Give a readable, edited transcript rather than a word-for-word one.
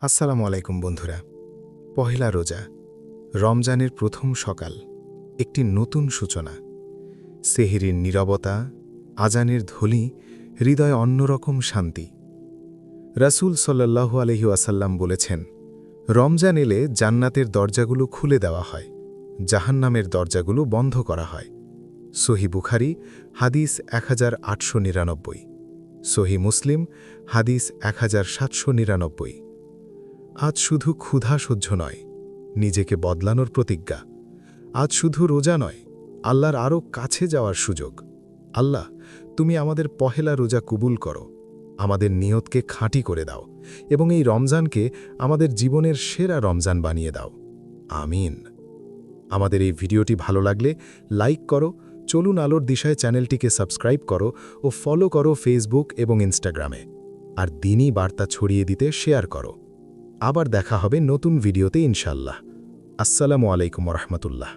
আসসালামু আলাইকুম বন্ধুরা। পহেলা রোজা, রমজানের প্রথম সকাল, একটি নতুন সূচনা। সেহরির নীরবতা, আজানের ধ্বনি, হৃদয়ে অন্যরকম শান্তি। রাসূল সাল্লাল্লাহু আলাইহি ওয়াসাল্লাম বলেছেন, রমজান এলে জান্নাতের দরজাগুলো খুলে দেওয়া হয়, জাহান্নামের দরজাগুলো বন্ধ করা হয়। সহিহ বুখারী হাদিস 1899, সহিহ মুসলিম হাদিস 1799। আজ শুধু ক্ষুধা সহ্য নয়, নিজেকে বদলানোর প্রতিজ্ঞা। আজ শুধু রোজা নয়, আল্লাহর আরও কাছে যাওয়ার সুযোগ। আল্লাহ, তুমি আমাদের পহেলা রোজা কবুল করো, আমাদের নিয়তকে খাঁটি করে দাও এবং এই রমজানকে আমাদের জীবনের সেরা রমজান বানিয়ে দাও। আমিন। আমাদের এই ভিডিওটি ভালো লাগলে লাইক করো, চলুন আলোর দিশায় চ্যানেলটিকে সাবস্ক্রাইব করো ও ফলো করো ফেসবুক এবং ইনস্টাগ্রামে। আর দিনই বার্তা ছড়িয়ে দিতে শেয়ার করো। আবার দেখা হবে নতুন ভিডিওতে ইনশাআল্লাহ। আসসালামু আলাইকুম রহমতুল্লাহ।